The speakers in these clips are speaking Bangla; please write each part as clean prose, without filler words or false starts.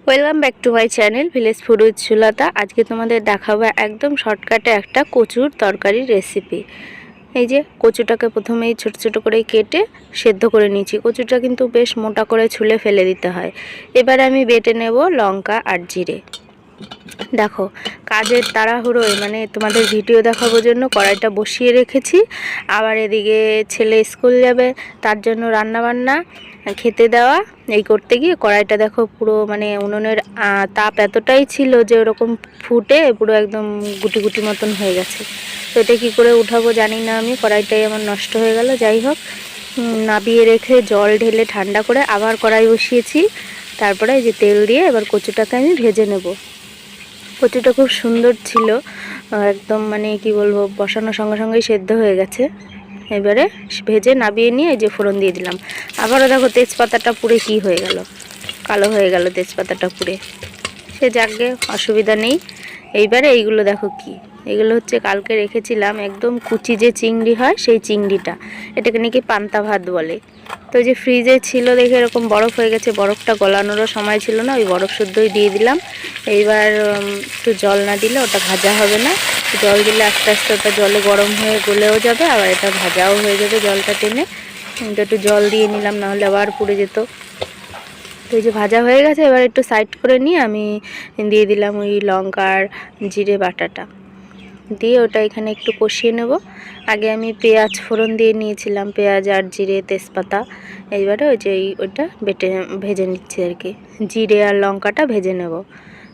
Welcome back to my channel village food with Sulata. আজকে তোমাদের দেখাবো একদম শর্টকাটে একটা কচুর তরকারির রেসিপি। এই যে কচুটাকে প্রথমেই ছোট ছোট করে কেটে সেদ্ধ করে নিয়েছি। কচুটা কিন্তু বেশ মোটা করে ছুলে ফেলে দিতে হয়। এবারে আমি বেটে নেব লঙ্কা আর জিরে। দেখো কাজের তাড়াহুড়োয় মানে তোমাদের ভিডিও দেখানোর জন্য কড়াইটা বসিয়ে রেখেছি। আবার এদিকে ছেলে স্কুল যাবে, তার জন্য রান্নাবান্না খেতে দেওয়া এই করতে গিয়ে কড়াইটা দেখো পুরো মানে উনুনের তাপ এতটাই ছিল যে ওরকম ফুটে পুরো একদম গুটি গুটি মতন হয়ে গেছে। তো এটা কী করে উঠাবো জানি না আমি, কড়াইটাই আমার নষ্ট হয়ে গেল। যাই হোক, নাবিয়ে রেখে জল ঢেলে ঠান্ডা করে আবার কড়াই বসিয়েছি। তারপরে এই যে তেল দিয়ে এবার কচুটাকে আমি ভেজে নেব। কচুটা খুব সুন্দর ছিল, একদম মানে কি বলবো, বসানোর সঙ্গে সঙ্গেই সেদ্ধ হয়ে গেছে। এবারে ভেজে নাবিয়ে নিয়ে এই যে ফোড়ন দিয়ে দিলাম। আবারও দেখো তেজপাতাটা পুড়ে কি হয়ে গেল, কালো হয়ে গেল তেজপাতাটা পুড়ে। সে যাকে অসুবিধা নেই। এইবারে এইগুলো দেখো কি, এগুলো হচ্ছে কালকে রেখেছিলাম একদম কুচি যে চিংড়ি হয় সেই চিংড়িটা, এটাকে নাকি পান্তা ভাত বলে। তো যে ফ্রিজে ছিল দেখে এরকম বরফ হয়ে গেছে, বরফটা গলানোরও সময় ছিল না, ওই বরফ শুদ্ধই দিয়ে দিলাম। এইবার একটু জল না দিলে ওটা ভাজা হবে না, জল দিলে আস্তে আস্তে ওটা জলে গরম হয়ে গলেও যাবে, আবার এটা ভাজাও হয়ে যাবে জলটা টেনে। তো একটু জল দিয়ে নিলাম, নাহলে আবার পুড়ে যেত। তো এই যে ভাজা হয়ে গেছে, এবার একটু সাইড করে নিয়ে আমি দিয়ে দিলাম ওই লঙ্কার জিরে বাটাটা দিয়ে ওটা এখানে একটু কষিয়ে নেব। আগে আমি পেঁয়াজ ফোড়ন দিয়ে নিয়েছিলাম, পেঁয়াজ আর জিরে তেজপাতা। এইবারে ওই যে ওইটা বেটে ভেজে নিচ্ছি আর কি, জিরে আর লঙ্কাটা ভেজে নেব।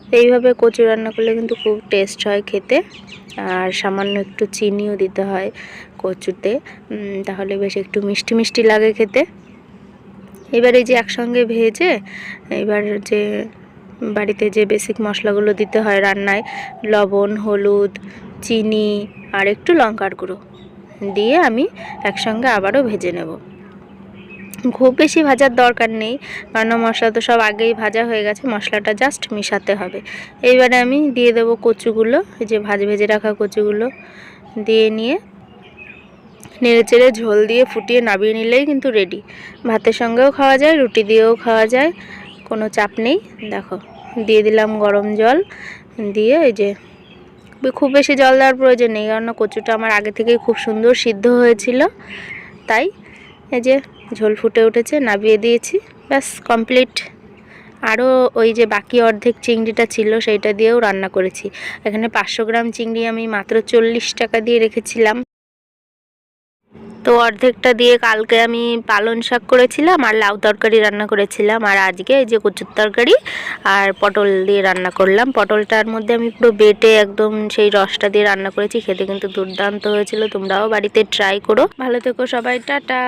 তো এইভাবে কচু রান্না করলে কিন্তু খুব টেস্ট হয় খেতে, আর সামান্য একটু চিনিও দিতে হয় কচুতে, তাহলে বেশ একটু মিষ্টি মিষ্টি লাগে খেতে। এবার এই যে একসঙ্গে ভেজে এবার যে বাড়িতে যে বেসিক মশলাগুলো দিতে হয় রান্নায়, লবণ, হলুদ, চিনি আর একটু লঙ্কার গুঁড়ো দিয়ে আমি একসঙ্গে আবারও ভেজে নেব। খুব বেশি ভাজার দরকার নেই, কারণ মশলা তো সব আগেই ভাজা হয়ে গেছে, মশলাটা জাস্ট মিশাতে হবে। এইবারে আমি দিয়ে দেবো কচুগুলো, এই যে ভেজে রাখা কচুগুলো দিয়ে নিয়ে নেড়ে চেড়ে ঝোল দিয়ে ফুটিয়ে নামিয়ে নিলেই কিন্তু রেডি। ভাতের সঙ্গেও খাওয়া যায়, রুটি দিয়েও খাওয়া যায়, কোনো চাপ নেই। দেখো দিয়ে দিলাম গরম জল, দিয়ে এই যে খুব বেশি জল দেওয়ার প্রয়োজন নেই, কারণ কচুটা আমার আগে থেকেই খুব সুন্দর সিদ্ধ হয়েছিল। তাই এই যে ঝোল ফুটে উঠেছে, নামিয়ে দিয়েছি, ব্যাস কমপ্লিট। আরও ওই যে বাকি অর্ধেক চিংড়িটা ছিল সেইটা দিয়েও রান্না করেছি। এখানে 500 গ্রাম চিংড়ি আমি মাত্র 40 টাকা দিয়ে রেখেছিলাম। তো অর্ধেকটা দিয়ে কালকে আমি পালং শাক করেছিলাম আর লাউ তরকারি রান্না করেছিলাম, আর আজকে এই যে কচুর তরকারি আর পটল দিয়ে রান্না করলাম। পটলটার মধ্যে আমি পুরো বেটে একদম সেই রসটা দিয়ে রান্না করেছি, খেতে কিন্তু দুর্দান্ত হয়েছিল। তোমরাও বাড়িতে ট্রাই করো। ভালো থেকো সবাই, টাটা।